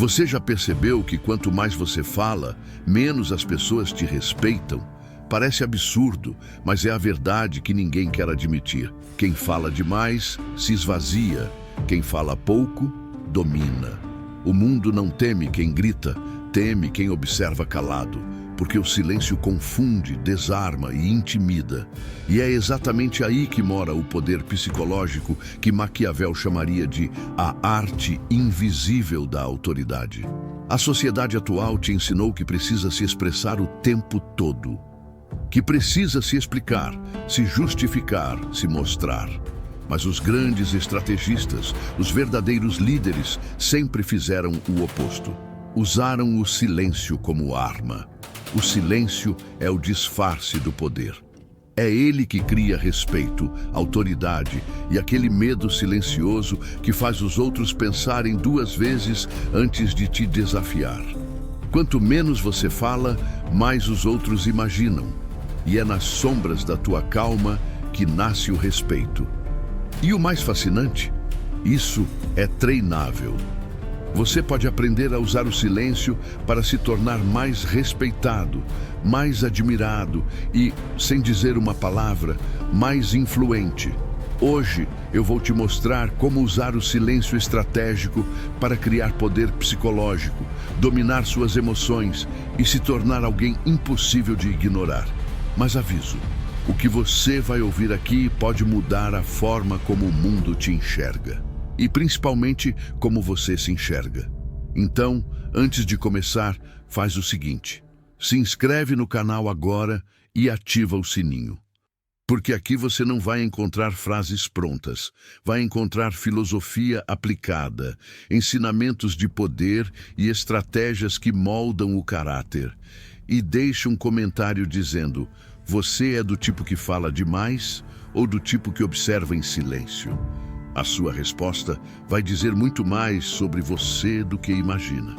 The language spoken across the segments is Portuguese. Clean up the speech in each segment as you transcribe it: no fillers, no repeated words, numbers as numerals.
Você já percebeu que quanto mais você fala, menos as pessoas te respeitam? Parece absurdo, mas é a verdade que ninguém quer admitir. Quem fala demais se esvazia, quem fala pouco domina. O mundo não teme quem grita, teme quem observa calado, porque o silêncio confunde, desarma e intimida. E é exatamente aí que mora o poder psicológico que Maquiavel chamaria de a arte invisível da autoridade. A sociedade atual te ensinou que precisa se expressar o tempo todo, que precisa se explicar, se justificar, se mostrar. Mas os grandes estrategistas, os verdadeiros líderes, sempre fizeram o oposto. Usaram o silêncio como arma. O silêncio é o disfarce do poder. É ele que cria respeito, autoridade e aquele medo silencioso que faz os outros pensarem duas vezes antes de te desafiar. Quanto menos você fala, mais os outros imaginam. E é nas sombras da tua calma que nasce o respeito. E o mais fascinante, isso é treinável. Você pode aprender a usar o silêncio para se tornar mais respeitado, mais admirado e, sem dizer uma palavra, mais influente. Hoje eu vou te mostrar como usar o silêncio estratégico para criar poder psicológico, dominar suas emoções e se tornar alguém impossível de ignorar. Mas aviso, o que você vai ouvir aqui pode mudar a forma como o mundo te enxerga. E principalmente como você se enxerga. Então, antes de começar, faz o seguinte: se inscreve no canal agora e ativa o sininho. Porque aqui você não vai encontrar frases prontas, vai encontrar filosofia aplicada, ensinamentos de poder e estratégias que moldam o caráter. E deixe um comentário dizendo: você é do tipo que fala demais ou do tipo que observa em silêncio? A sua resposta vai dizer muito mais sobre você do que imagina.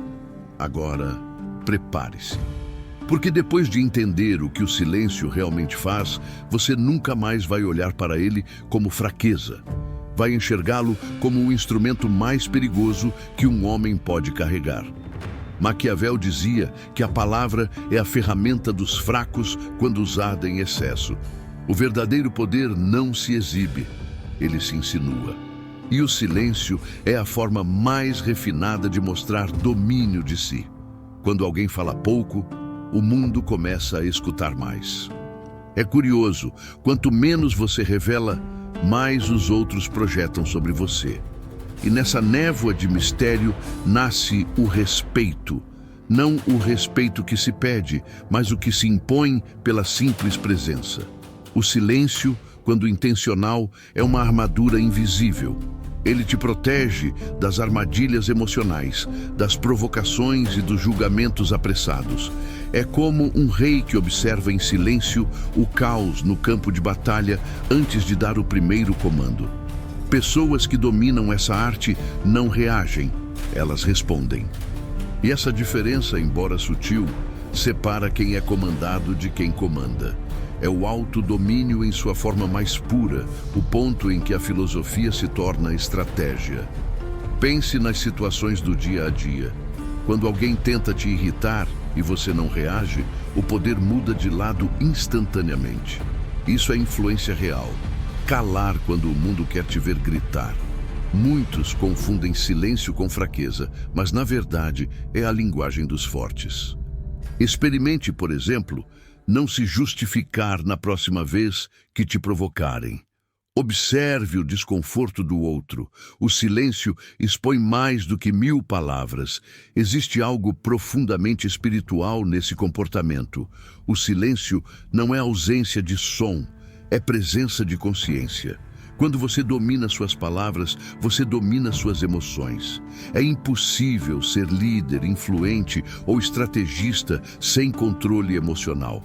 Agora, prepare-se. Porque depois de entender o que o silêncio realmente faz, você nunca mais vai olhar para ele como fraqueza. Vai enxergá-lo como o instrumento mais perigoso que um homem pode carregar. Maquiavel dizia que a palavra é a ferramenta dos fracos quando usada em excesso. O verdadeiro poder não se exibe, ele se insinua. E o silêncio é a forma mais refinada de mostrar domínio de si. Quando alguém fala pouco, o mundo começa a escutar mais. É curioso, quanto menos você revela, mais os outros projetam sobre você. E nessa névoa de mistério nasce o respeito. Não o respeito que se pede, mas o que se impõe pela simples presença. O silêncio, quando intencional, é uma armadura invisível. Ele te protege das armadilhas emocionais, das provocações e dos julgamentos apressados. É como um rei que observa em silêncio o caos no campo de batalha antes de dar o primeiro comando. Pessoas que dominam essa arte não reagem, elas respondem. E essa diferença, embora sutil, separa quem é comandado de quem comanda. É o autodomínio em sua forma mais pura, o ponto em que a filosofia se torna estratégia. Pense nas situações do dia a dia. Quando alguém tenta te irritar e você não reage, o poder muda de lado instantaneamente. Isso é influência real. Calar quando o mundo quer te ver gritar. Muitos confundem silêncio com fraqueza, mas na verdade é a linguagem dos fortes. Experimente, por exemplo, não se justificar na próxima vez que te provocarem. Observe o desconforto do outro. O silêncio expõe mais do que 1000 palavras. Existe algo profundamente espiritual nesse comportamento. O silêncio não é ausência de som, é presença de consciência. Quando você domina suas palavras, você domina suas emoções. É impossível ser líder, influente ou estrategista sem controle emocional.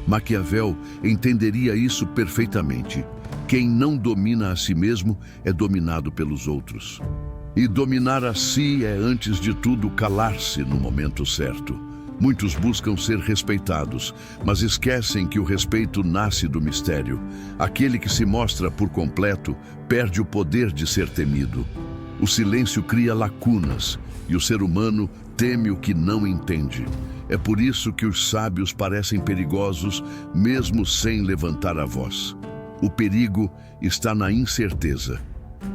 Maquiavel entenderia isso perfeitamente. Quem não domina a si mesmo é dominado pelos outros. E dominar a si é, antes de tudo, calar-se no momento certo. Muitos buscam ser respeitados, mas esquecem que o respeito nasce do mistério. Aquele que se mostra por completo perde o poder de ser temido. O silêncio cria lacunas e o ser humano teme o que não entende. É por isso que os sábios parecem perigosos, mesmo sem levantar a voz. O perigo está na incerteza.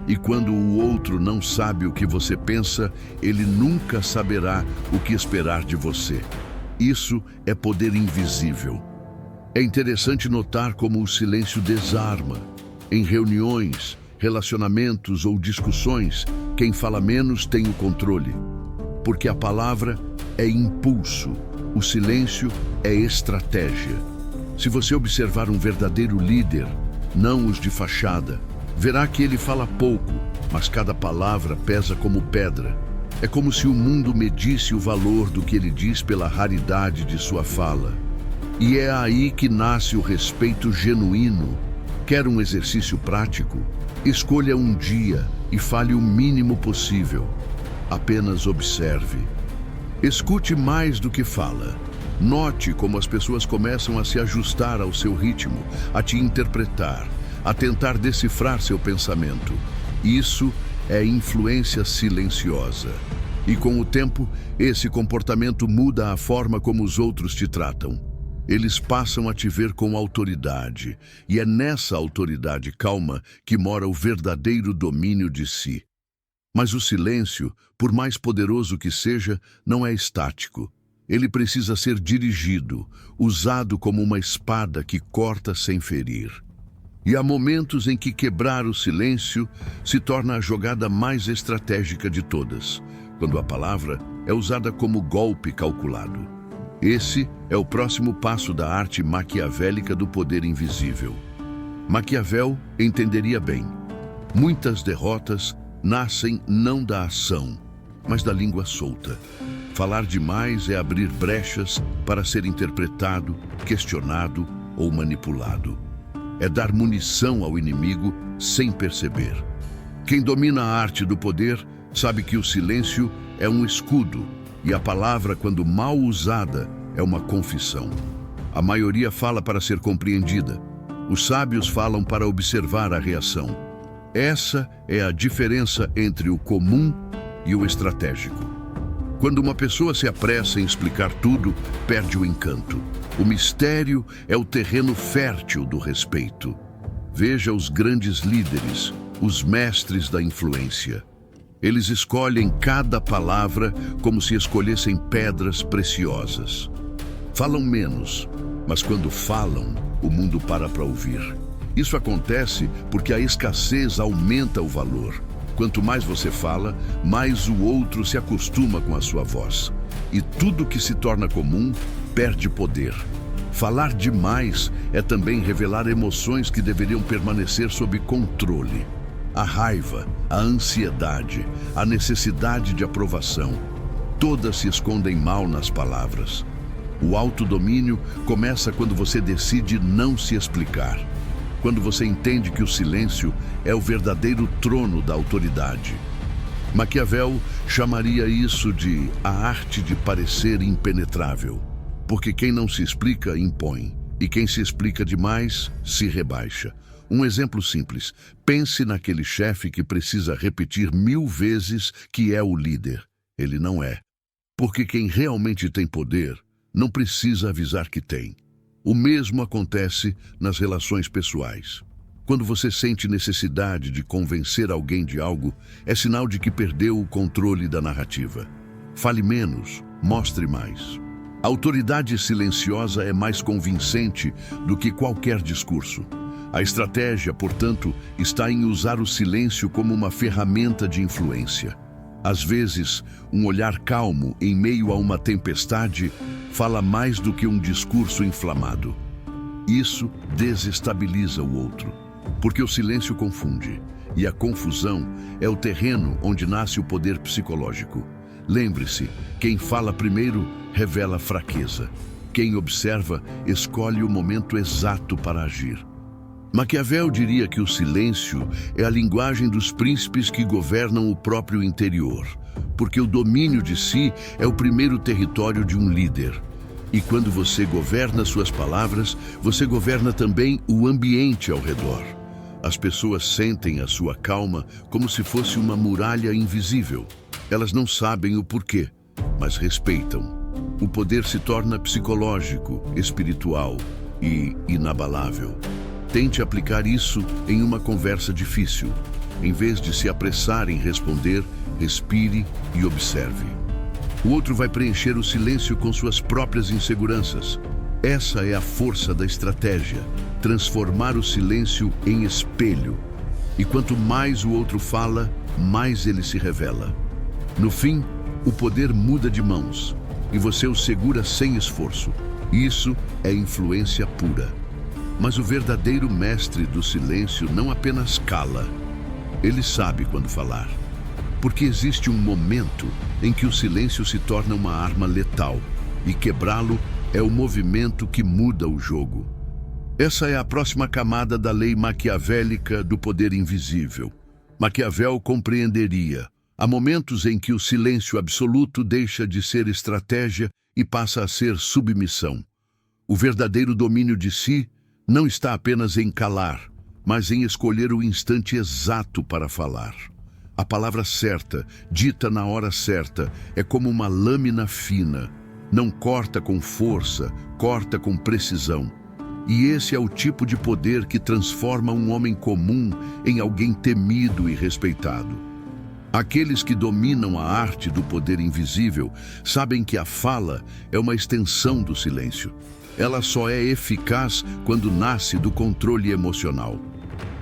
E quando o outro não sabe o que você pensa, ele nunca saberá o que esperar de você. Isso é poder invisível. É interessante notar como o silêncio desarma. Em reuniões, relacionamentos ou discussões, quem fala menos tem o controle. Porque a palavra é impulso, o silêncio é estratégia. Se você observar um verdadeiro líder, não os de fachada, verá que ele fala pouco, mas cada palavra pesa como pedra. É como se o mundo medisse o valor do que ele diz pela raridade de sua fala. E é aí que nasce o respeito genuíno. Quer um exercício prático? Escolha um dia e fale o mínimo possível. Apenas observe. Escute mais do que fala. Note como as pessoas começam a se ajustar ao seu ritmo, a te interpretar, a tentar decifrar seu pensamento. Isso é influência silenciosa. E com o tempo, esse comportamento muda a forma como os outros te tratam. Eles passam a te ver com autoridade, e é nessa autoridade calma que mora o verdadeiro domínio de si. Mas o silêncio, por mais poderoso que seja, não é estático. Ele precisa ser dirigido, usado como uma espada que corta sem ferir. E há momentos em que quebrar o silêncio se torna a jogada mais estratégica de todas, quando a palavra é usada como golpe calculado. Esse é o próximo passo da arte maquiavélica do poder invisível. Maquiavel entenderia bem. Muitas derrotas nascem não da ação, mas da língua solta. Falar demais é abrir brechas para ser interpretado, questionado ou manipulado. É dar munição ao inimigo sem perceber. Quem domina a arte do poder sabe que o silêncio é um escudo e a palavra, quando mal usada, é uma confissão. A maioria fala para ser compreendida. Os sábios falam para observar a reação. Essa é a diferença entre o comum e o estratégico. Quando uma pessoa se apressa em explicar tudo, perde o encanto. O mistério é o terreno fértil do respeito. Veja os grandes líderes, os mestres da influência. Eles escolhem cada palavra como se escolhessem pedras preciosas. Falam menos, mas quando falam, o mundo para ouvir. Isso acontece porque a escassez aumenta o valor. Quanto mais você fala, mais o outro se acostuma com a sua voz. E tudo que se torna comum perde poder. Falar demais é também revelar emoções que deveriam permanecer sob controle. A raiva, a ansiedade, a necessidade de aprovação. Todas se escondem mal nas palavras. O autodomínio começa quando você decide não se explicar. Quando você entende que o silêncio é o verdadeiro trono da autoridade. Maquiavel chamaria isso de a arte de parecer impenetrável. Porque quem não se explica, impõe. E quem se explica demais, se rebaixa. Um exemplo simples. Pense naquele chefe que precisa repetir 1000 vezes que é o líder. Ele não é. Porque quem realmente tem poder, não precisa avisar que tem. O mesmo acontece nas relações pessoais. Quando você sente necessidade de convencer alguém de algo, é sinal de que perdeu o controle da narrativa. Fale menos, mostre mais. A autoridade silenciosa é mais convincente do que qualquer discurso. A estratégia, portanto, está em usar o silêncio como uma ferramenta de influência. Às vezes, um olhar calmo em meio a uma tempestade fala mais do que um discurso inflamado. Isso desestabiliza o outro, porque o silêncio confunde, e a confusão é o terreno onde nasce o poder psicológico. Lembre-se, quem fala primeiro revela fraqueza. Quem observa escolhe o momento exato para agir. Maquiavel diria que o silêncio é a linguagem dos príncipes que governam o próprio interior, porque o domínio de si é o primeiro território de um líder. E quando você governa suas palavras, você governa também o ambiente ao redor. As pessoas sentem a sua calma como se fosse uma muralha invisível. Elas não sabem o porquê, mas respeitam. O poder se torna psicológico, espiritual e inabalável. Tente aplicar isso em uma conversa difícil. Em vez de se apressar em responder, respire e observe. O outro vai preencher o silêncio com suas próprias inseguranças. Essa é a força da estratégia, transformar o silêncio em espelho. E quanto mais o outro fala, mais ele se revela. No fim, o poder muda de mãos e você o segura sem esforço. Isso é influência pura. Mas o verdadeiro mestre do silêncio não apenas cala, ele sabe quando falar. Porque existe um momento em que o silêncio se torna uma arma letal, e quebrá-lo é o movimento que muda o jogo. Essa é a próxima camada da lei maquiavélica do poder invisível. Maquiavel compreenderia: há momentos em que o silêncio absoluto deixa de ser estratégia e passa a ser submissão. O verdadeiro domínio de si não está apenas em calar, mas em escolher o instante exato para falar. A palavra certa, dita na hora certa, é como uma lâmina fina. Não corta com força, corta com precisão. E esse é o tipo de poder que transforma um homem comum em alguém temido e respeitado. Aqueles que dominam a arte do poder invisível sabem que a fala é uma extensão do silêncio. Ela só é eficaz quando nasce do controle emocional.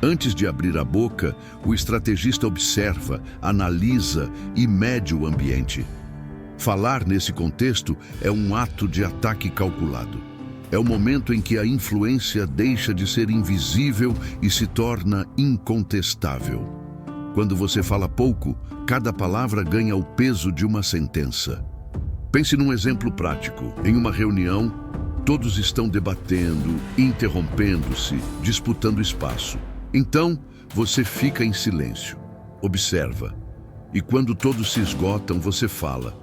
Antes de abrir a boca, o estrategista observa, analisa e mede o ambiente. Falar nesse contexto é um ato de ataque calculado. É o momento em que a influência deixa de ser invisível e se torna incontestável. Quando você fala pouco, cada palavra ganha o peso de uma sentença. Pense num exemplo prático. Em uma reunião, todos estão debatendo, interrompendo-se, disputando espaço. Então, você fica em silêncio, observa. E quando todos se esgotam, você fala.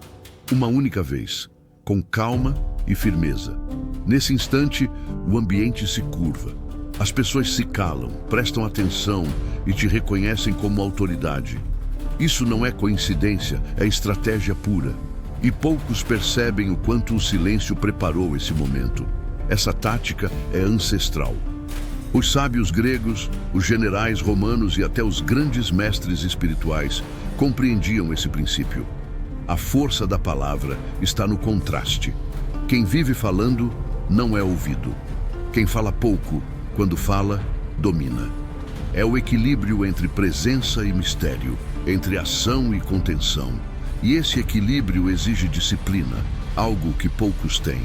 Uma única vez, com calma e firmeza. Nesse instante, o ambiente se curva. As pessoas se calam, prestam atenção e te reconhecem como autoridade. Isso não é coincidência, é estratégia pura. E poucos percebem o quanto o silêncio preparou esse momento. Essa tática é ancestral. Os sábios gregos, os generais romanos e até os grandes mestres espirituais compreendiam esse princípio. A força da palavra está no contraste. Quem vive falando não é ouvido. Quem fala pouco, quando fala, domina. É o equilíbrio entre presença e mistério, entre ação e contenção. E esse equilíbrio exige disciplina, algo que poucos têm.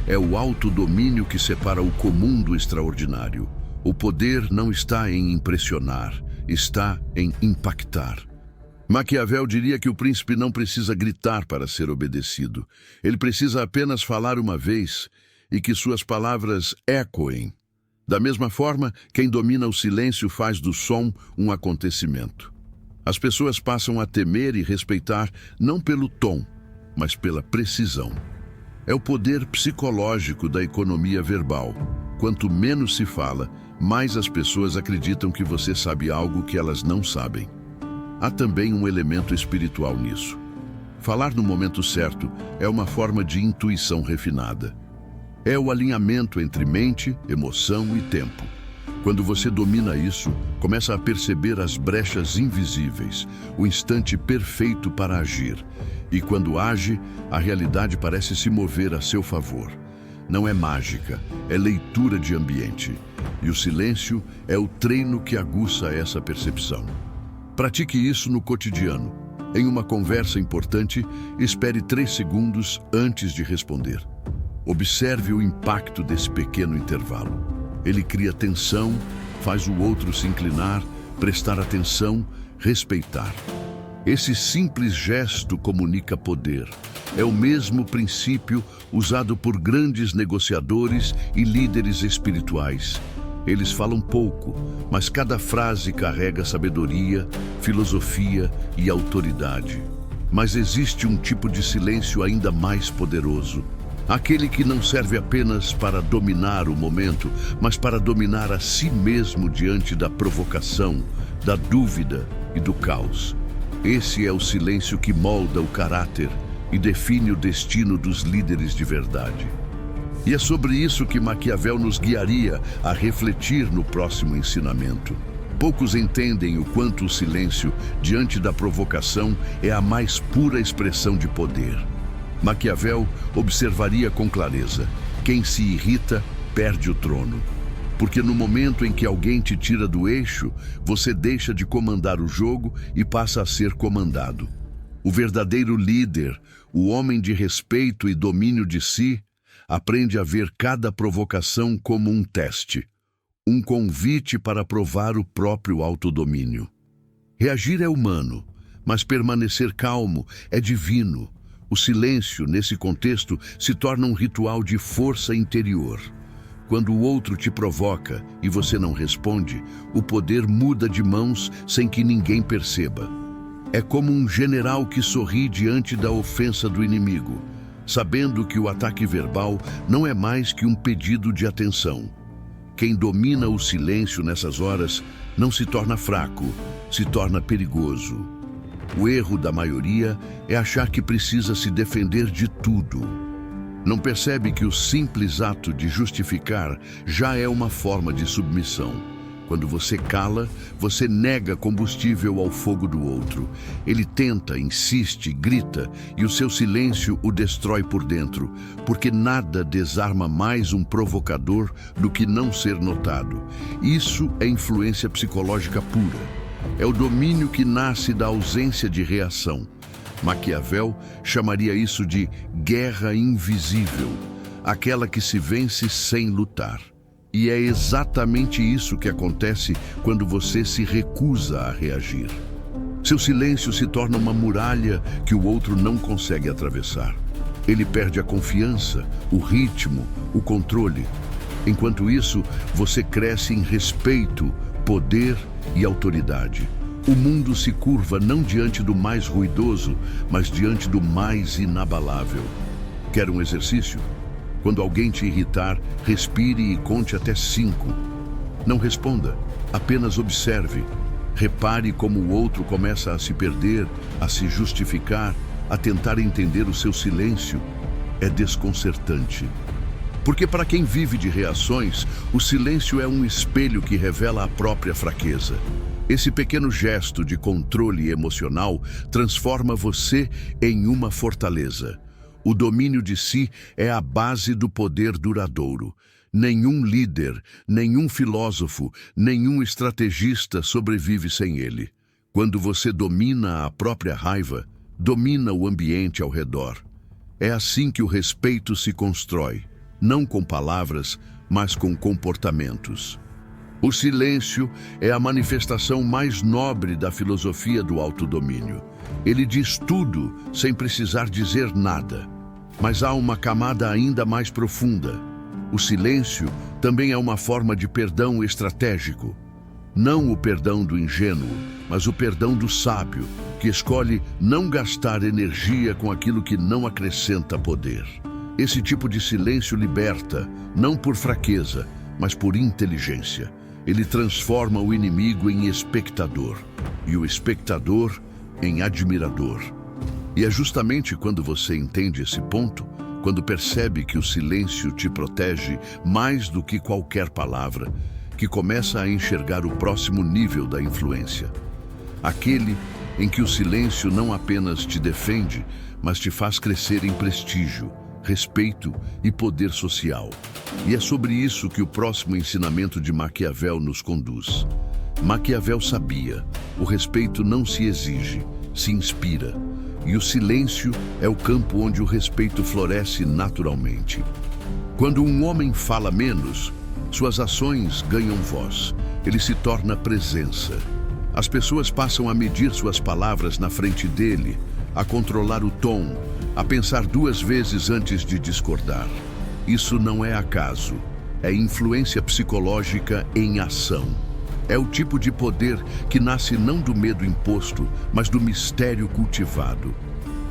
É o autodomínio que separa o comum do extraordinário. O poder não está em impressionar, está em impactar. Maquiavel diria que o príncipe não precisa gritar para ser obedecido. Ele precisa apenas falar uma vez e que suas palavras ecoem. Da mesma forma, quem domina o silêncio faz do som um acontecimento. As pessoas passam a temer e respeitar não pelo tom, mas pela precisão. É o poder psicológico da economia verbal. Quanto menos se fala, mais as pessoas acreditam que você sabe algo que elas não sabem. Há também um elemento espiritual nisso. Falar no momento certo é uma forma de intuição refinada. É o alinhamento entre mente, emoção e tempo. Quando você domina isso, começa a perceber as brechas invisíveis, o instante perfeito para agir. E quando age, a realidade parece se mover a seu favor. Não é mágica, é leitura de ambiente. E o silêncio é o treino que aguça essa percepção. Pratique isso no cotidiano. Em uma conversa importante, espere 3 segundos antes de responder. Observe o impacto desse pequeno intervalo. Ele cria tensão, faz o outro se inclinar, prestar atenção, respeitar. Esse simples gesto comunica poder. É o mesmo princípio usado por grandes negociadores e líderes espirituais. Eles falam pouco, mas cada frase carrega sabedoria, filosofia e autoridade. Mas existe um tipo de silêncio ainda mais poderoso: Aquele que não serve apenas para dominar o momento, mas para dominar a si mesmo diante da provocação, da dúvida e do caos. Esse é o silêncio que molda o caráter e define o destino dos líderes de verdade. E é sobre isso que Maquiavel nos guiaria a refletir no próximo ensinamento. Poucos entendem o quanto o silêncio, diante da provocação, é a mais pura expressão de poder. Maquiavel observaria com clareza: quem se irrita perde o trono. Porque no momento em que alguém te tira do eixo, você deixa de comandar o jogo e passa a ser comandado. O verdadeiro líder, o homem de respeito e domínio de si, aprende a ver cada provocação como um teste, um convite para provar o próprio autodomínio. Reagir é humano, mas permanecer calmo é divino. O silêncio, nesse contexto, se torna um ritual de força interior. Quando o outro te provoca e você não responde, o poder muda de mãos sem que ninguém perceba. É como um general que sorri diante da ofensa do inimigo, sabendo que o ataque verbal não é mais que um pedido de atenção. Quem domina o silêncio nessas horas não se torna fraco, se torna perigoso. O erro da maioria é achar que precisa se defender de tudo. Não percebe que o simples ato de justificar já é uma forma de submissão. Quando você cala, você nega combustível ao fogo do outro. Ele tenta, insiste, grita, e o seu silêncio o destrói por dentro, porque nada desarma mais um provocador do que não ser notado. Isso é influência psicológica pura. É o domínio que nasce da ausência de reação. Maquiavel chamaria isso de guerra invisível, aquela que se vence sem lutar. E é exatamente isso que acontece quando você se recusa a reagir. Seu silêncio se torna uma muralha que o outro não consegue atravessar. Ele perde a confiança, o ritmo, o controle. Enquanto isso, você cresce em respeito, poder e autoridade. O mundo se curva não diante do mais ruidoso, mas diante do mais inabalável. Quer um exercício? Quando alguém te irritar, respire e conte até 5. Não responda, apenas observe. Repare como o outro começa a se perder, a se justificar, a tentar entender o seu silêncio. É desconcertante. Porque para quem vive de reações, o silêncio é um espelho que revela a própria fraqueza. Esse pequeno gesto de controle emocional transforma você em uma fortaleza. O domínio de si é a base do poder duradouro. Nenhum líder, nenhum filósofo, nenhum estrategista sobrevive sem ele. Quando você domina a própria raiva, domina o ambiente ao redor. É assim que o respeito se constrói, não com palavras, mas com comportamentos. O silêncio é a manifestação mais nobre da filosofia do autodomínio. Ele diz tudo sem precisar dizer nada. Mas há uma camada ainda mais profunda. O silêncio também é uma forma de perdão estratégico. Não o perdão do ingênuo, mas o perdão do sábio, que escolhe não gastar energia com aquilo que não acrescenta poder. Esse tipo de silêncio liberta, não por fraqueza, mas por inteligência. Ele transforma o inimigo em espectador e o espectador em admirador. E é justamente quando você entende esse ponto, quando percebe que o silêncio te protege mais do que qualquer palavra, que começa a enxergar o próximo nível da influência. Aquele em que o silêncio não apenas te defende, mas te faz crescer em prestígio, respeito e poder social. E é sobre isso que o próximo ensinamento de Maquiavel nos conduz. Maquiavel sabia: o respeito não se exige, se inspira. E o silêncio é o campo onde o respeito floresce naturalmente. Quando um homem fala menos, suas ações ganham voz. Ele se torna presença. As pessoas passam a medir suas palavras na frente dele, a controlar o tom, a pensar 2 vezes antes de discordar. Isso não é acaso, é influência psicológica em ação. É o tipo de poder que nasce não do medo imposto, mas do mistério cultivado.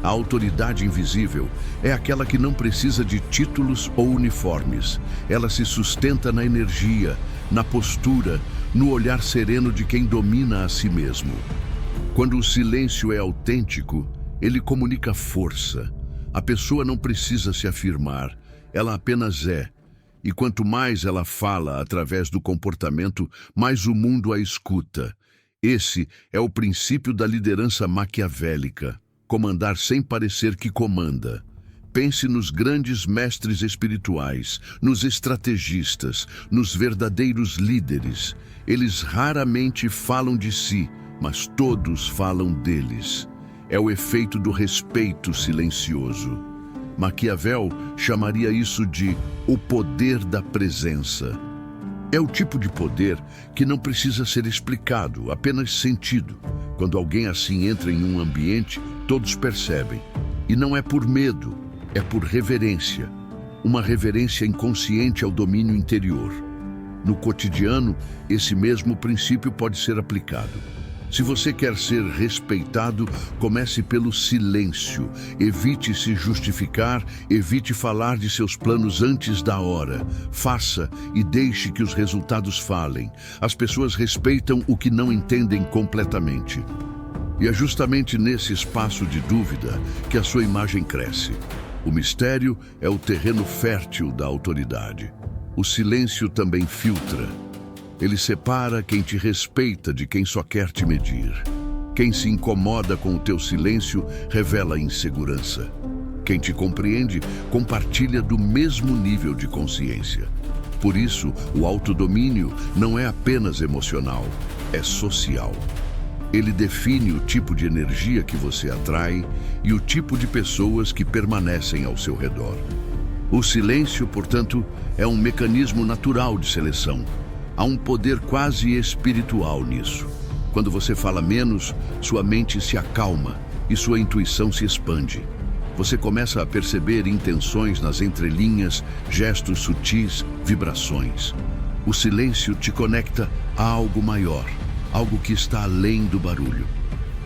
A autoridade invisível é aquela que não precisa de títulos ou uniformes. Ela se sustenta na energia, na postura, no olhar sereno de quem domina a si mesmo. Quando o silêncio é autêntico, ele comunica força. A pessoa não precisa se afirmar, ela apenas é. E quanto mais ela fala através do comportamento, mais o mundo a escuta. Esse é o princípio da liderança maquiavélica. Comandar sem parecer que comanda. Pense nos grandes mestres espirituais, nos estrategistas, nos verdadeiros líderes. Eles raramente falam de si, mas todos falam deles. É o efeito do respeito silencioso. Maquiavel chamaria isso de o poder da presença. É o tipo de poder que não precisa ser explicado, apenas sentido. Quando alguém assim entra em um ambiente, todos percebem. E não é por medo, é por reverência. Uma reverência inconsciente ao domínio interior. No cotidiano, esse mesmo princípio pode ser aplicado. Se você quer ser respeitado, comece pelo silêncio. Evite se justificar, evite falar de seus planos antes da hora. Faça e deixe que os resultados falem. As pessoas respeitam o que não entendem completamente. E é justamente nesse espaço de dúvida que a sua imagem cresce. O mistério é o terreno fértil da autoridade. O silêncio também filtra. Ele separa quem te respeita de quem só quer te medir. Quem se incomoda com o teu silêncio revela insegurança. Quem te compreende compartilha do mesmo nível de consciência. Por isso, o autodomínio não é apenas emocional, é social. Ele define o tipo de energia que você atrai e o tipo de pessoas que permanecem ao seu redor. O silêncio, portanto, é um mecanismo natural de seleção. Há um poder quase espiritual nisso. Quando você fala menos, sua mente se acalma e sua intuição se expande. Você começa a perceber intenções nas entrelinhas, gestos sutis, vibrações. O silêncio te conecta a algo maior, algo que está além do barulho.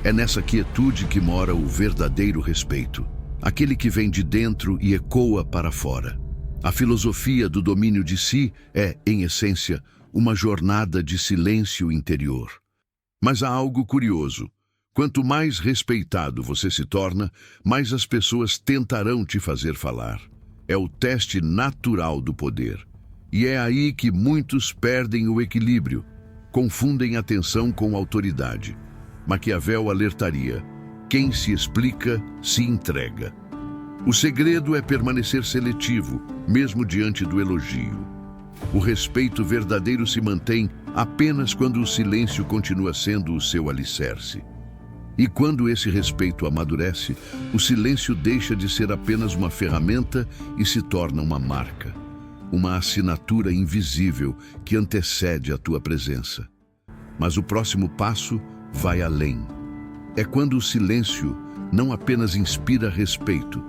É nessa quietude que mora o verdadeiro respeito, aquele que vem de dentro e ecoa para fora. A filosofia do domínio de si é, em essência, uma jornada de silêncio interior. Mas há algo curioso. Quanto mais respeitado você se torna, mais as pessoas tentarão te fazer falar. É o teste natural do poder. E é aí que muitos perdem o equilíbrio, confundem atenção com autoridade. Maquiavel alertaria: quem se explica, se entrega. O segredo é permanecer seletivo, mesmo diante do elogio. O respeito verdadeiro se mantém apenas quando o silêncio continua sendo o seu alicerce. E quando esse respeito amadurece, o silêncio deixa de ser apenas uma ferramenta e se torna uma marca, uma assinatura invisível que antecede a tua presença. Mas o próximo passo vai além. É quando o silêncio não apenas inspira respeito,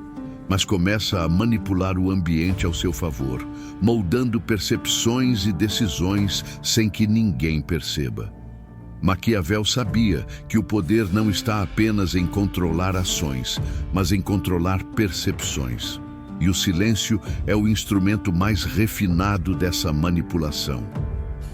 mas começa a manipular o ambiente ao seu favor, moldando percepções e decisões sem que ninguém perceba. Maquiavel sabia que o poder não está apenas em controlar ações, mas em controlar percepções. E o silêncio é o instrumento mais refinado dessa manipulação.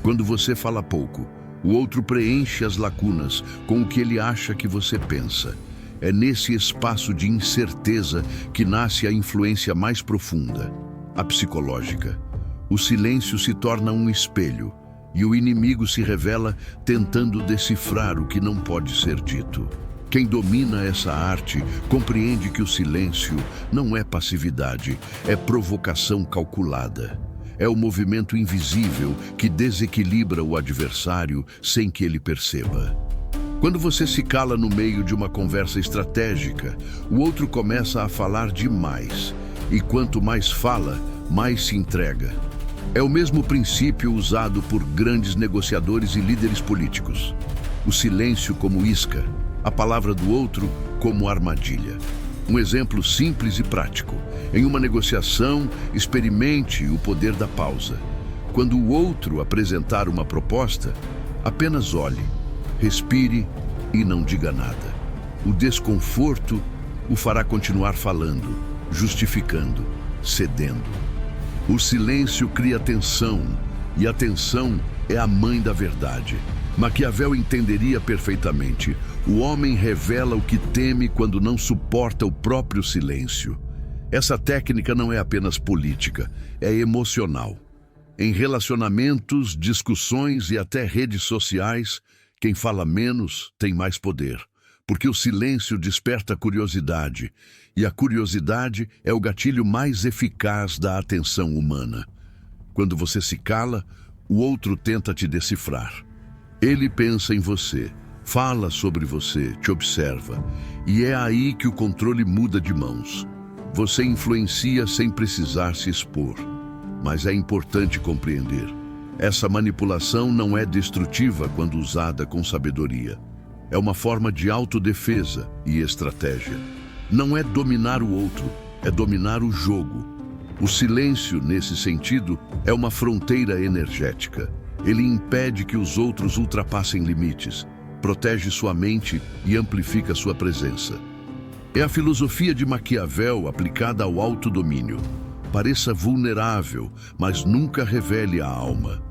Quando você fala pouco, o outro preenche as lacunas com o que ele acha que você pensa. É nesse espaço de incerteza que nasce a influência mais profunda, a psicológica. O silêncio se torna um espelho e o inimigo se revela tentando decifrar o que não pode ser dito. Quem domina essa arte compreende que o silêncio não é passividade, é provocação calculada. É o movimento invisível que desequilibra o adversário sem que ele perceba. Quando você se cala no meio de uma conversa estratégica, o outro começa a falar demais. E quanto mais fala, mais se entrega. É o mesmo princípio usado por grandes negociadores e líderes políticos. O silêncio como isca, a palavra do outro como armadilha. Um exemplo simples e prático. Em uma negociação, experimente o poder da pausa. Quando o outro apresentar uma proposta, apenas olhe. Respire e não diga nada. O desconforto o fará continuar falando, justificando, cedendo. O silêncio cria tensão, e a tensão é a mãe da verdade. Maquiavel entenderia perfeitamente. O homem revela o que teme quando não suporta o próprio silêncio. Essa técnica não é apenas política, é emocional. Em relacionamentos, discussões e até redes sociais, quem fala menos tem mais poder, porque o silêncio desperta curiosidade, e a curiosidade é o gatilho mais eficaz da atenção humana. Quando você se cala, o outro tenta te decifrar. Ele pensa em você, fala sobre você, te observa, e é aí que o controle muda de mãos. Você influencia sem precisar se expor. Mas é importante compreender. Essa manipulação não é destrutiva quando usada com sabedoria. É uma forma de autodefesa e estratégia. Não é dominar o outro, é dominar o jogo. O silêncio, nesse sentido, é uma fronteira energética. Ele impede que os outros ultrapassem limites, protege sua mente e amplifica sua presença. É a filosofia de Maquiavel aplicada ao autodomínio. Pareça vulnerável, mas nunca revele a alma.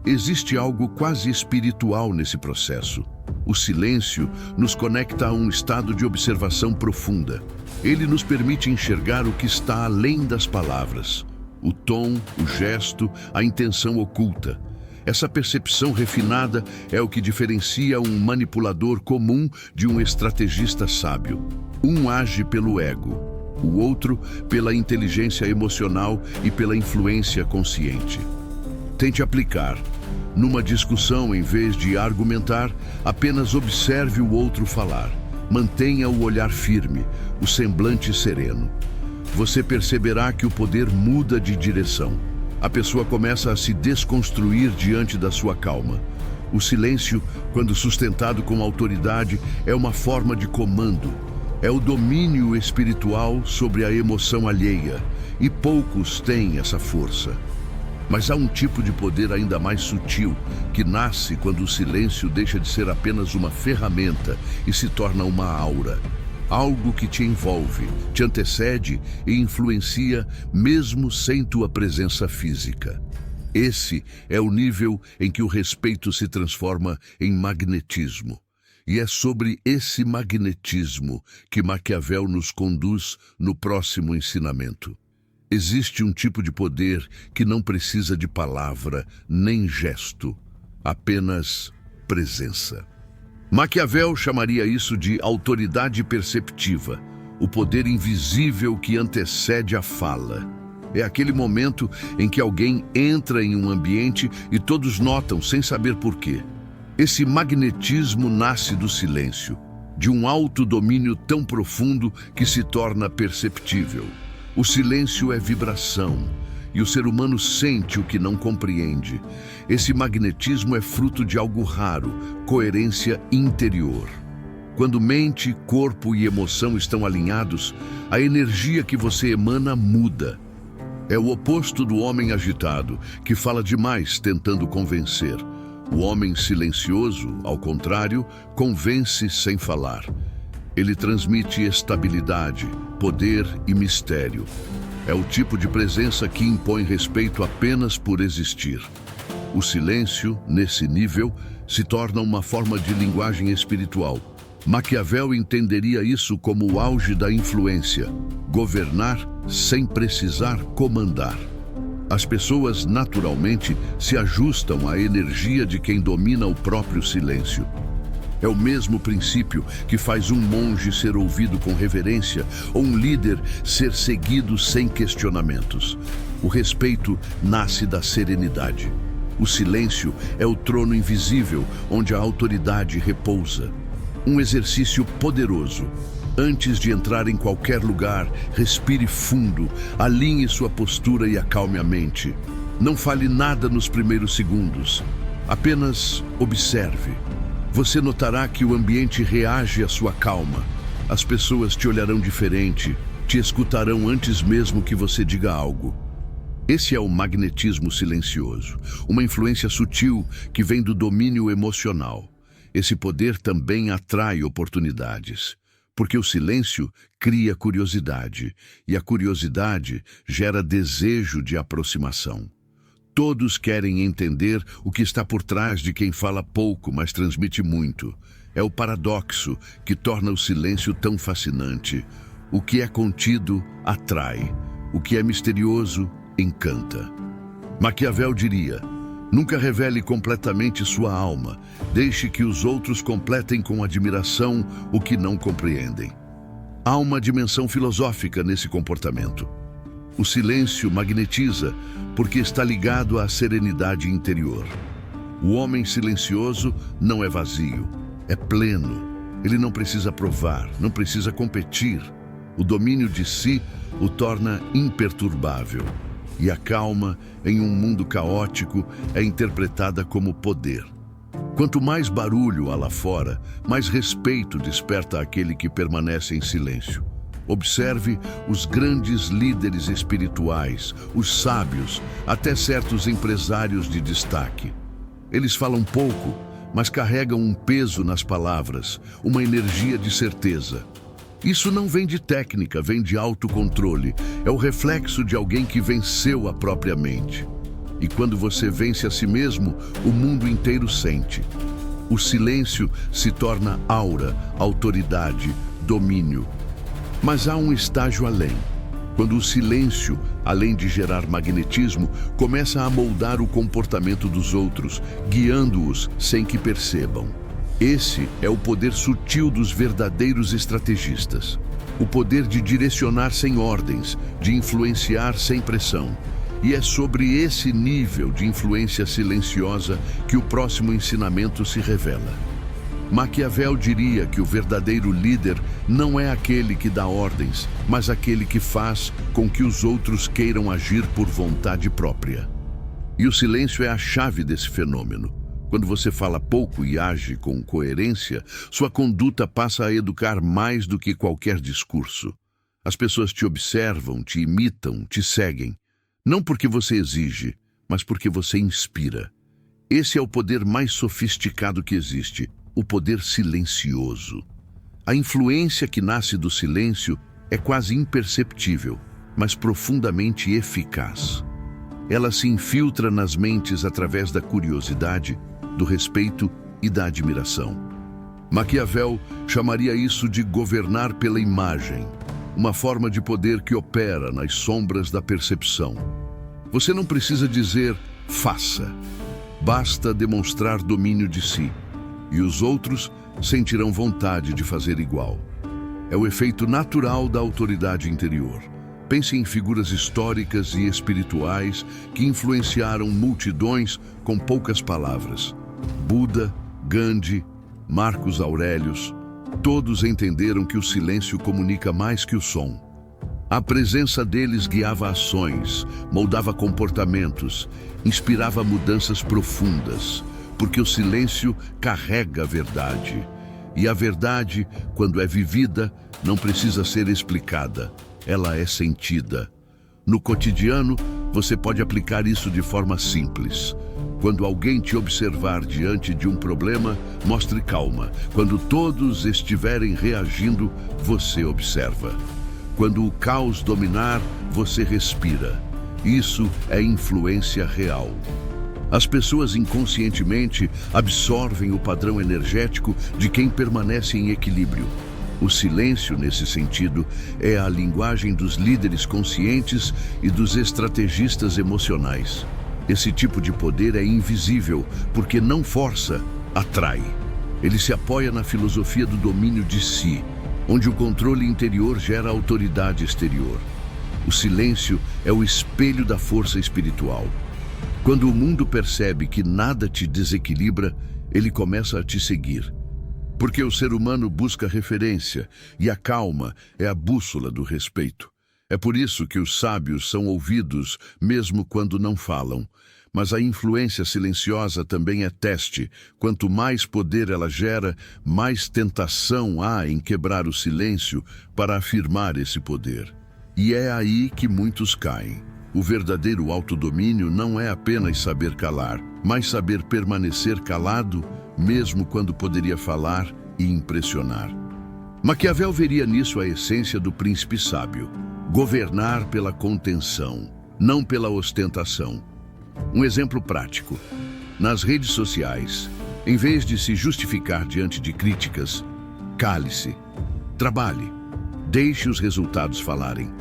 Existe algo quase espiritual nesse processo. O silêncio nos conecta a um estado de observação profunda. Ele nos permite enxergar o que está além das palavras. O tom, o gesto, a intenção oculta. Essa percepção refinada é o que diferencia um manipulador comum de um estrategista sábio. Um age pelo ego, o outro pela inteligência emocional e pela influência consciente. Tente aplicar. Numa discussão, em vez de argumentar, apenas observe o outro falar. Mantenha o olhar firme, o semblante sereno. Você perceberá que o poder muda de direção. A pessoa começa a se desconstruir diante da sua calma. O silêncio, quando sustentado com autoridade, é uma forma de comando. É o domínio espiritual sobre a emoção alheia, e poucos têm essa força. Mas há um tipo de poder ainda mais sutil, que nasce quando o silêncio deixa de ser apenas uma ferramenta e se torna uma aura. Algo que te envolve, te antecede e influencia mesmo sem tua presença física. Esse é o nível em que o respeito se transforma em magnetismo. E é sobre esse magnetismo que Maquiavel nos conduz no próximo ensinamento. Existe um tipo de poder que não precisa de palavra nem gesto, apenas presença. Maquiavel chamaria isso de autoridade perceptiva, o poder invisível que antecede a fala. É aquele momento em que alguém entra em um ambiente e todos notam sem saber porquê. Esse magnetismo nasce do silêncio, de um autodomínio tão profundo que se torna perceptível. O silêncio é vibração, e o ser humano sente o que não compreende. Esse magnetismo é fruto de algo raro, coerência interior. Quando mente, corpo e emoção estão alinhados, a energia que você emana muda. É o oposto do homem agitado, que fala demais tentando convencer. O homem silencioso, ao contrário, convence sem falar. Ele transmite estabilidade, poder e mistério. É o tipo de presença que impõe respeito apenas por existir. O silêncio, nesse nível, se torna uma forma de linguagem espiritual. Maquiavel entenderia isso como o auge da influência, governar sem precisar comandar. As pessoas, naturalmente, se ajustam à energia de quem domina o próprio silêncio. É o mesmo princípio que faz um monge ser ouvido com reverência ou um líder ser seguido sem questionamentos. O respeito nasce da serenidade. O silêncio é o trono invisível onde a autoridade repousa. Um exercício poderoso. Antes de entrar em qualquer lugar, respire fundo, alinhe sua postura e acalme a mente. Não fale nada nos primeiros segundos. Apenas observe. Você notará que o ambiente reage à sua calma. As pessoas te olharão diferente, te escutarão antes mesmo que você diga algo. Esse é o magnetismo silencioso, uma influência sutil que vem do domínio emocional. Esse poder também atrai oportunidades. Porque o silêncio cria curiosidade, e a curiosidade gera desejo de aproximação. Todos querem entender o que está por trás de quem fala pouco, mas transmite muito. É o paradoxo que torna o silêncio tão fascinante. O que é contido atrai, o que é misterioso encanta. Maquiavel diria: nunca revele completamente sua alma, deixe que os outros completem com admiração o que não compreendem. Há uma dimensão filosófica nesse comportamento. O silêncio magnetiza porque está ligado à serenidade interior. O homem silencioso não é vazio, é pleno. Ele não precisa provar, não precisa competir. O domínio de si o torna imperturbável. E a calma, em um mundo caótico, é interpretada como poder. Quanto mais barulho há lá fora, mais respeito desperta aquele que permanece em silêncio. Observe os grandes líderes espirituais, os sábios, até certos empresários de destaque. Eles falam pouco, mas carregam um peso nas palavras, uma energia de certeza. Isso não vem de técnica, vem de autocontrole. É o reflexo de alguém que venceu a própria mente. E quando você vence a si mesmo, o mundo inteiro sente. O silêncio se torna aura, autoridade, domínio. Mas há um estágio além. Quando o silêncio, além de gerar magnetismo, começa a moldar o comportamento dos outros, guiando-os sem que percebam. Esse é o poder sutil dos verdadeiros estrategistas. O poder de direcionar sem ordens, de influenciar sem pressão. E é sobre esse nível de influência silenciosa que o próximo ensinamento se revela. Maquiavel diria que o verdadeiro líder não é aquele que dá ordens, mas aquele que faz com que os outros queiram agir por vontade própria. E o silêncio é a chave desse fenômeno. Quando você fala pouco e age com coerência, sua conduta passa a educar mais do que qualquer discurso. As pessoas te observam, te imitam, te seguem. Não porque você exige, mas porque você inspira. Esse é o poder mais sofisticado que existe, o poder silencioso. A influência que nasce do silêncio é quase imperceptível, mas profundamente eficaz. Ela se infiltra nas mentes através da curiosidade, do respeito e da admiração. Maquiavel chamaria isso de governar pela imagem, uma forma de poder que opera nas sombras da percepção. Você não precisa dizer faça, basta demonstrar domínio de si, e os outros sentirão vontade de fazer igual. É o efeito natural da autoridade interior. Pense em figuras históricas e espirituais que influenciaram multidões com poucas palavras. Buda, Gandhi, Marcos Aurelius, todos entenderam que o silêncio comunica mais que o som. A presença deles guiava ações, moldava comportamentos, inspirava mudanças profundas, porque o silêncio carrega a verdade. E a verdade, quando é vivida, não precisa ser explicada, ela é sentida. No cotidiano, você pode aplicar isso de forma simples. Quando alguém te observar diante de um problema, mostre calma. Quando todos estiverem reagindo, você observa. Quando o caos dominar, você respira. Isso é influência real. As pessoas inconscientemente absorvem o padrão energético de quem permanece em equilíbrio. O silêncio, nesse sentido, é a linguagem dos líderes conscientes e dos estrategistas emocionais. Esse tipo de poder é invisível, porque não força, atrai. Ele se apoia na filosofia do domínio de si, onde o controle interior gera autoridade exterior. O silêncio é o espelho da força espiritual. Quando o mundo percebe que nada te desequilibra, ele começa a te seguir. Porque o ser humano busca referência, e a calma é a bússola do respeito. É por isso que os sábios são ouvidos, mesmo quando não falam. Mas a influência silenciosa também é teste. Quanto mais poder ela gera, mais tentação há em quebrar o silêncio para afirmar esse poder. E é aí que muitos caem. O verdadeiro autodomínio não é apenas saber calar, mas saber permanecer calado, mesmo quando poderia falar e impressionar. Maquiavel veria nisso a essência do príncipe sábio: governar pela contenção, não pela ostentação. Um exemplo prático: nas redes sociais, em vez de se justificar diante de críticas, cale-se, trabalhe, deixe os resultados falarem.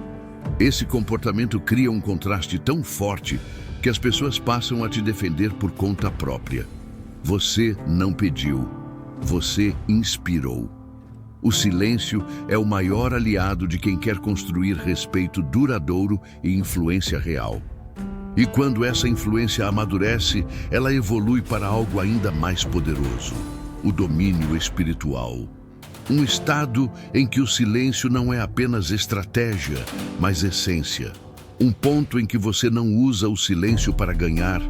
Esse comportamento cria um contraste tão forte que as pessoas passam a te defender por conta própria. Você não pediu, você inspirou. O silêncio é o maior aliado de quem quer construir respeito duradouro e influência real. E quando essa influência amadurece, ela evolui para algo ainda mais poderoso: o domínio espiritual. Um estado em que o silêncio não é apenas estratégia, mas essência. Um ponto em que você não usa o silêncio para ganhar,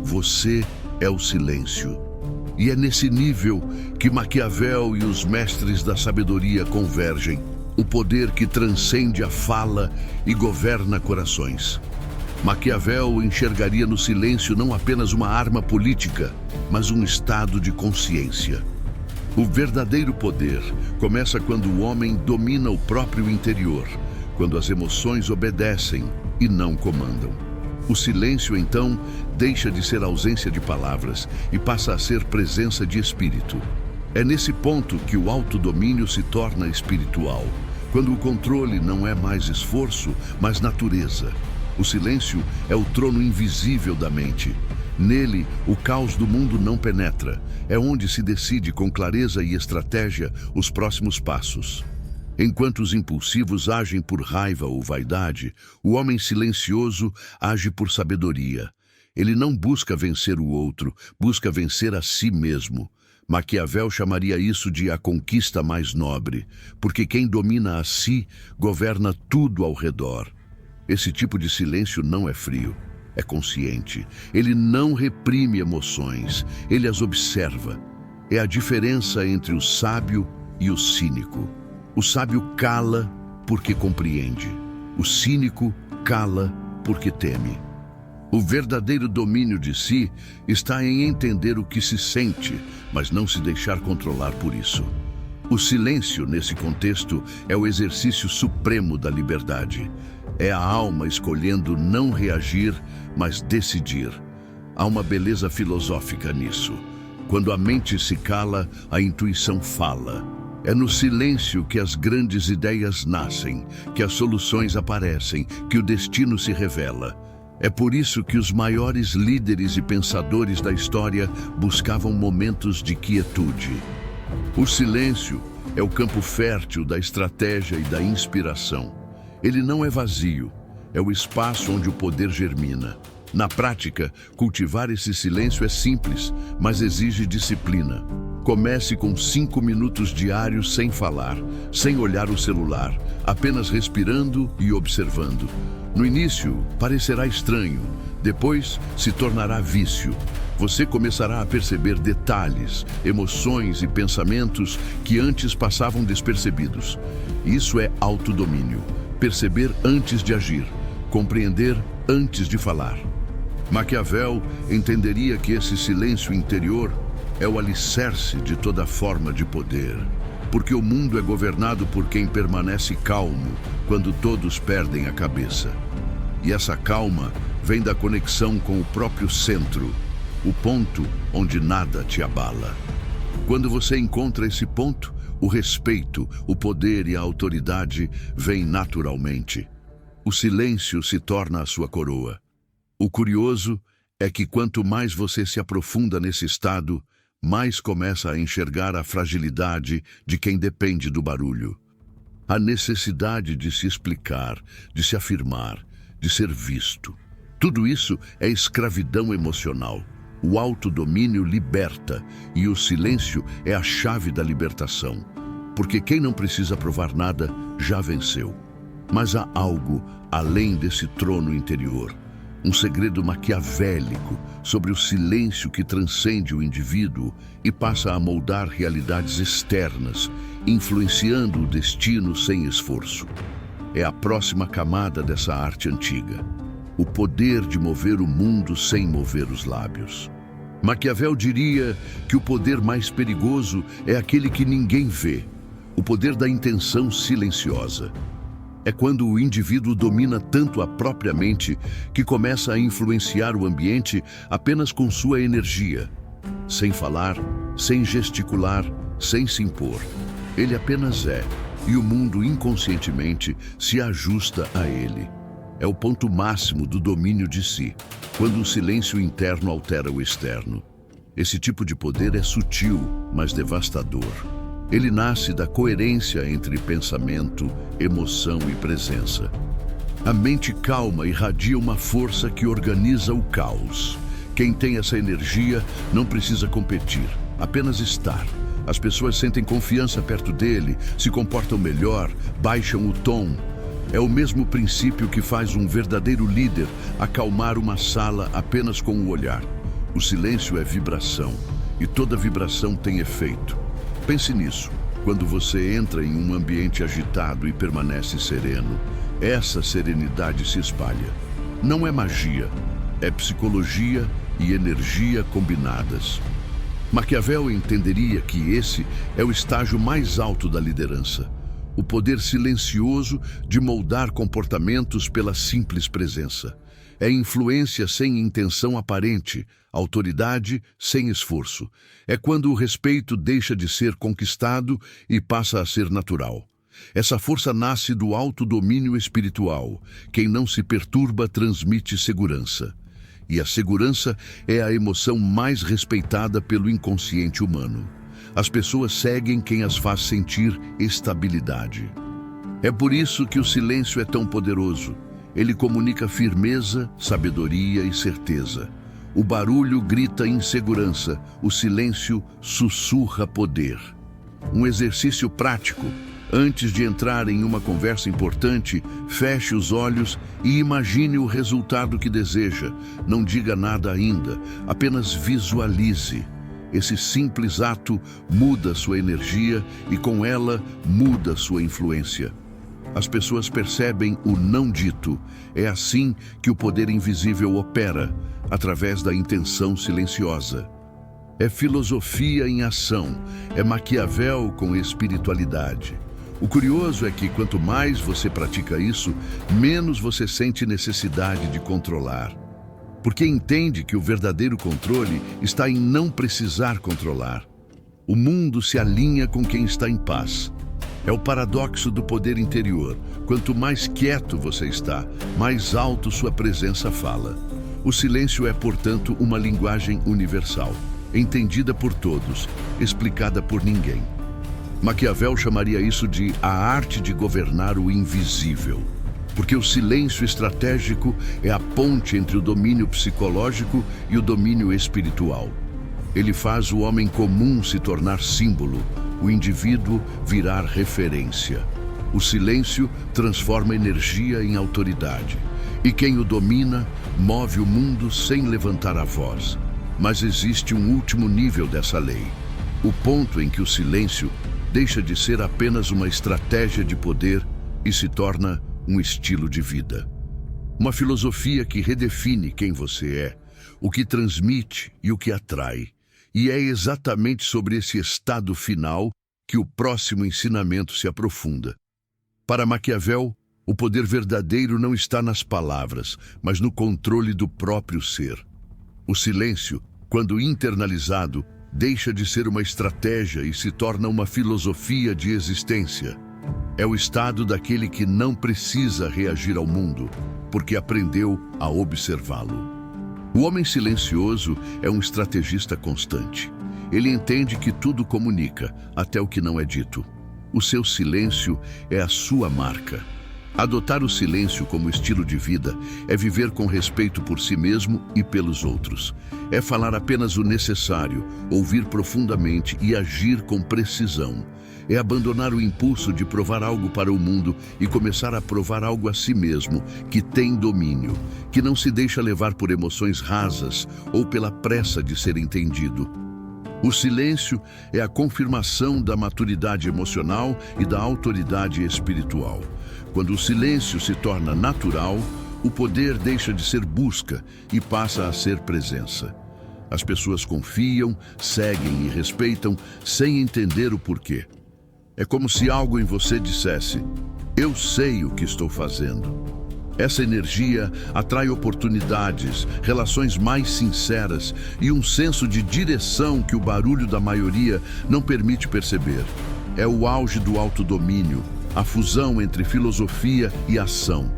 você é o silêncio. E é nesse nível que Maquiavel e os mestres da sabedoria convergem: o poder que transcende a fala e governa corações. Maquiavel enxergaria no silêncio não apenas uma arma política, mas um estado de consciência. O verdadeiro poder começa quando o homem domina o próprio interior, quando as emoções obedecem e não comandam. O silêncio, então, deixa de ser ausência de palavras e passa a ser presença de espírito. É nesse ponto que o autodomínio se torna espiritual, quando o controle não é mais esforço, mas natureza. O silêncio é o trono invisível da mente. Nele, o caos do mundo não penetra. É onde se decide com clareza e estratégia os próximos passos. Enquanto os impulsivos agem por raiva ou vaidade, o homem silencioso age por sabedoria. Ele não busca vencer o outro, busca vencer a si mesmo. Maquiavel chamaria isso de a conquista mais nobre, porque quem domina a si governa tudo ao redor. Esse tipo de silêncio não é frio, é consciente. Ele não reprime emoções, ele as observa. É a diferença entre o sábio e o cínico. O sábio cala porque compreende. O cínico cala porque teme. O verdadeiro domínio de si está em entender o que se sente, mas não se deixar controlar por isso. O silêncio, nesse contexto, é o exercício supremo da liberdade. É a alma escolhendo não reagir, mas decidir. Há uma beleza filosófica nisso. Quando a mente se cala, a intuição fala. É no silêncio que as grandes ideias nascem, que as soluções aparecem, que o destino se revela. É por isso que os maiores líderes e pensadores da história buscavam momentos de quietude. O silêncio é o campo fértil da estratégia e da inspiração. Ele não é vazio, é o espaço onde o poder germina. Na prática, cultivar esse silêncio é simples, mas exige disciplina. Comece com 5 minutos diários sem falar, sem olhar o celular, apenas respirando e observando. No início, parecerá estranho, depois se tornará vício. Você começará a perceber detalhes, emoções e pensamentos que antes passavam despercebidos. Isso é autodomínio. Perceber antes de agir, compreender antes de falar. Maquiavel entenderia que esse silêncio interior é o alicerce de toda forma de poder, porque o mundo é governado por quem permanece calmo quando todos perdem a cabeça. E essa calma vem da conexão com o próprio centro, o ponto onde nada te abala. Quando você encontra esse ponto, o respeito, o poder e a autoridade vêm naturalmente. O silêncio se torna a sua coroa. O curioso é que quanto mais você se aprofunda nesse estado, mais começa a enxergar a fragilidade de quem depende do barulho. A necessidade de se explicar, de se afirmar, de ser visto. Tudo isso é escravidão emocional. O autodomínio liberta e o silêncio é a chave da libertação. Porque quem não precisa provar nada já venceu. Mas há algo além desse trono interior. Um segredo maquiavélico sobre o silêncio que transcende o indivíduo e passa a moldar realidades externas, influenciando o destino sem esforço. É a próxima camada dessa arte antiga. O poder de mover o mundo sem mover os lábios. Maquiavel diria que o poder mais perigoso é aquele que ninguém vê. o poder da intenção silenciosa. É quando o indivíduo domina tanto a própria mente que começa a influenciar o ambiente apenas com sua energia, sem falar, sem gesticular, sem se impor. Ele apenas é, e o mundo inconscientemente se ajusta a ele. É o ponto máximo do domínio de si, quando o silêncio interno altera o externo. Esse tipo de poder é sutil, mas devastador. Ele nasce da coerência entre pensamento, emoção e presença. A mente calma irradia uma força que organiza o caos. Quem tem essa energia não precisa competir, apenas estar. As pessoas sentem confiança perto dele, se comportam melhor, baixam o tom. É o mesmo princípio que faz um verdadeiro líder acalmar uma sala apenas com o olhar. O silêncio é vibração, e toda vibração tem efeito. Pense nisso. Quando você entra em um ambiente agitado e permanece sereno, essa serenidade se espalha. Não é magia, é psicologia e energia combinadas. Maquiavel entenderia que esse é o estágio mais alto da liderança. O poder silencioso de moldar comportamentos pela simples presença. É influência sem intenção aparente, autoridade sem esforço. É quando o respeito deixa de ser conquistado e passa a ser natural. Essa força nasce do autodomínio espiritual. Quem não se perturba transmite segurança. E a segurança é a emoção mais respeitada pelo inconsciente humano. As pessoas seguem quem as faz sentir estabilidade. É por isso que o silêncio é tão poderoso. Ele comunica firmeza, sabedoria e certeza. O barulho grita insegurança, o silêncio sussurra poder. Um exercício prático. Antes de entrar em uma conversa importante, feche os olhos e imagine o resultado que deseja. Não diga nada ainda, apenas visualize. Esse simples ato muda sua energia e com ela muda sua influência. As pessoas percebem o não dito. É assim que o poder invisível opera, através da intenção silenciosa. É filosofia em ação, é Maquiavel com espiritualidade. O curioso é que quanto mais você pratica isso, menos você sente necessidade de controlar. Porque entende que o verdadeiro controle está em não precisar controlar. O mundo se alinha com quem está em paz. É o paradoxo do poder interior. Quanto mais quieto você está, mais alto sua presença fala. O silêncio é, portanto, uma linguagem universal, entendida por todos, explicada por ninguém. Maquiavel chamaria isso de a arte de governar o invisível. Porque o silêncio estratégico é a ponte entre o domínio psicológico e o domínio espiritual. Ele faz o homem comum se tornar símbolo, o indivíduo virar referência. O silêncio transforma energia em autoridade. E quem o domina, move o mundo sem levantar a voz. Mas existe um último nível dessa lei. O ponto em que o silêncio deixa de ser apenas uma estratégia de poder e se torna um estilo de vida. Uma filosofia que redefine quem você é, o que transmite e o que atrai. E é exatamente sobre esse estado final que o próximo ensinamento se aprofunda. Para Maquiavel, o poder verdadeiro não está nas palavras, mas no controle do próprio ser. O silêncio, quando internalizado, deixa de ser uma estratégia e se torna uma filosofia de existência. É o estado daquele que não precisa reagir ao mundo, porque aprendeu a observá-lo. O homem silencioso é um estrategista constante. Ele entende que tudo comunica, até o que não é dito. O seu silêncio é a sua marca. Adotar o silêncio como estilo de vida é viver com respeito por si mesmo e pelos outros. É falar apenas o necessário, ouvir profundamente e agir com precisão. É abandonar o impulso de provar algo para o mundo e começar a provar algo a si mesmo, que tem domínio, que não se deixa levar por emoções rasas ou pela pressa de ser entendido. O silêncio é a confirmação da maturidade emocional e da autoridade espiritual. Quando o silêncio se torna natural, o poder deixa de ser busca e passa a ser presença. As pessoas confiam, seguem e respeitam sem entender o porquê. É como se algo em você dissesse: eu sei o que estou fazendo. Essa energia atrai oportunidades, relações mais sinceras e um senso de direção que o barulho da maioria não permite perceber. É o auge do autodomínio, a fusão entre filosofia e ação.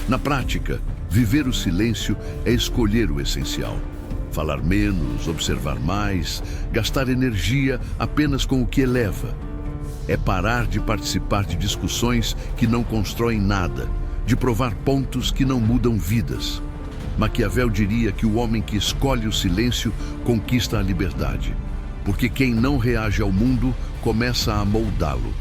Na prática, viver o silêncio é escolher o essencial. Falar menos, observar mais, gastar energia apenas com o que eleva. É parar de participar de discussões que não constroem nada, de provar pontos que não mudam vidas. Maquiavel diria que o homem que escolhe o silêncio conquista a liberdade, porque quem não reage ao mundo começa a moldá-lo.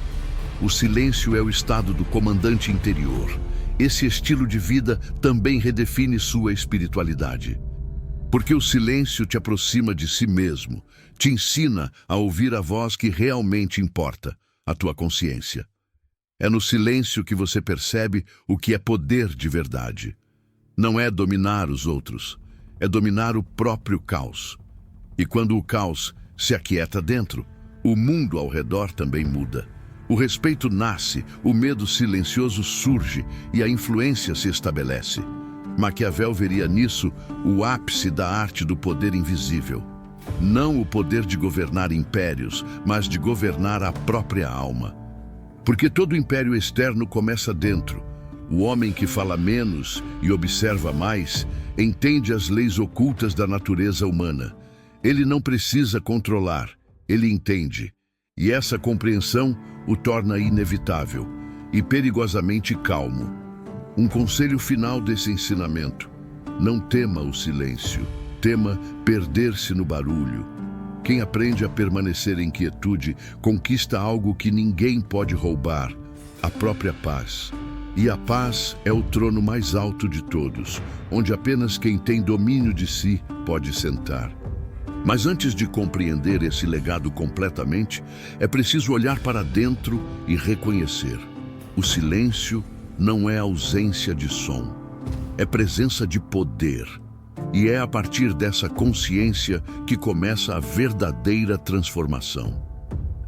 O silêncio é o estado do comandante interior. Esse estilo de vida também redefine sua espiritualidade. Porque o silêncio te aproxima de si mesmo, te ensina a ouvir a voz que realmente importa, a tua consciência. É no silêncio que você percebe o que é poder de verdade. Não é dominar os outros, é dominar o próprio caos. E quando o caos se aquieta dentro, o mundo ao redor também muda. O respeito nasce, o medo silencioso surge e a influência se estabelece. Maquiavel veria nisso o ápice da arte do poder invisível. Não o poder de governar impérios, mas de governar a própria alma. Porque todo império externo começa dentro. O homem que fala menos e observa mais entende as leis ocultas da natureza humana. Ele não precisa controlar, ele entende. E essa compreensão o torna inevitável e perigosamente calmo. Um conselho final desse ensinamento: não tema o silêncio, tema perder-se no barulho. Quem aprende a permanecer em quietude conquista algo que ninguém pode roubar: a própria paz. E a paz é o trono mais alto de todos, onde apenas quem tem domínio de si pode sentar. Mas antes de compreender esse legado completamente, é preciso olhar para dentro e reconhecer: o silêncio não é ausência de som, é presença de poder. E é a partir dessa consciência que começa a verdadeira transformação.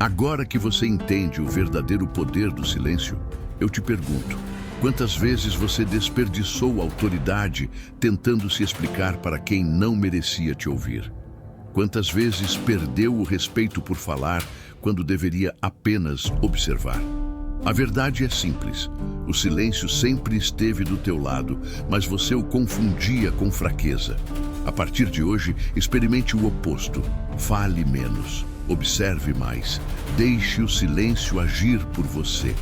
Agora que você entende o verdadeiro poder do silêncio, eu te pergunto: quantas vezes você desperdiçou autoridade tentando se explicar para quem não merecia te ouvir? Quantas vezes perdeu o respeito por falar quando deveria apenas observar? A verdade é simples: o silêncio sempre esteve do teu lado, mas você o confundia com fraqueza. A partir de hoje, experimente o oposto. Fale menos, observe mais, deixe o silêncio agir por você.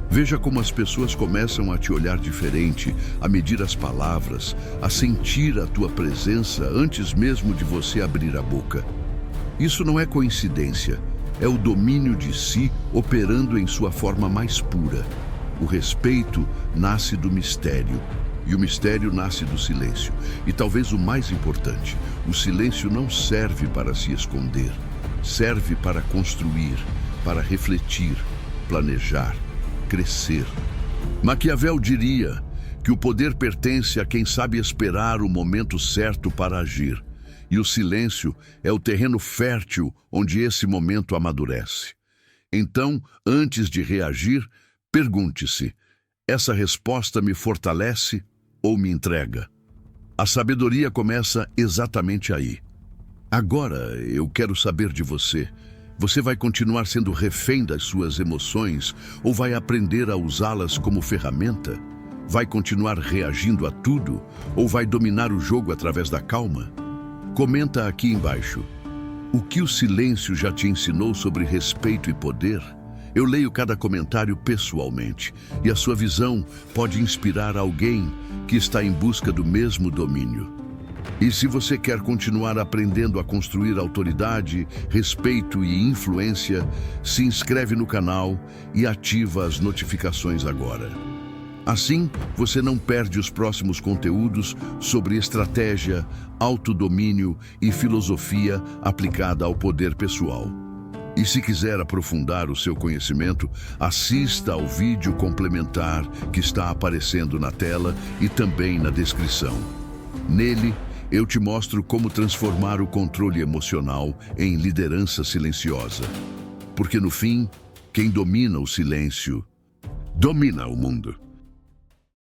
Veja como as pessoas começam a te olhar diferente, a medir as palavras, a sentir a tua presença antes mesmo de você abrir a boca. Isso não é coincidência. É o domínio de si operando em sua forma mais pura. O respeito nasce do mistério, e o mistério nasce do silêncio. E talvez o mais importante: o silêncio não serve para se esconder, serve para construir, para refletir, planejar, crescer. Maquiavel diria que o poder pertence a quem sabe esperar o momento certo para agir. E o silêncio é o terreno fértil onde esse momento amadurece. Então, antes de reagir, pergunte-se: essa resposta me fortalece ou me entrega? A sabedoria começa exatamente aí. Agora, eu quero saber de você. Você vai continuar sendo refém das suas emoções ou vai aprender a usá-las como ferramenta? Vai continuar reagindo a tudo ou vai dominar o jogo através da calma? Comenta aqui embaixo. O que o silêncio já te ensinou sobre respeito e poder? Eu leio cada comentário pessoalmente e a sua visão pode inspirar alguém que está em busca do mesmo domínio. E se você quer continuar aprendendo a construir autoridade, respeito e influência, se inscreve no canal e ativa as notificações agora. Assim, você não perde os próximos conteúdos sobre estratégia, autodomínio e filosofia aplicada ao poder pessoal. E se quiser aprofundar o seu conhecimento, assista ao vídeo complementar que está aparecendo na tela e também na descrição. Nele, eu te mostro como transformar o controle emocional em liderança silenciosa. Porque no fim, Quem domina o silêncio, domina o mundo.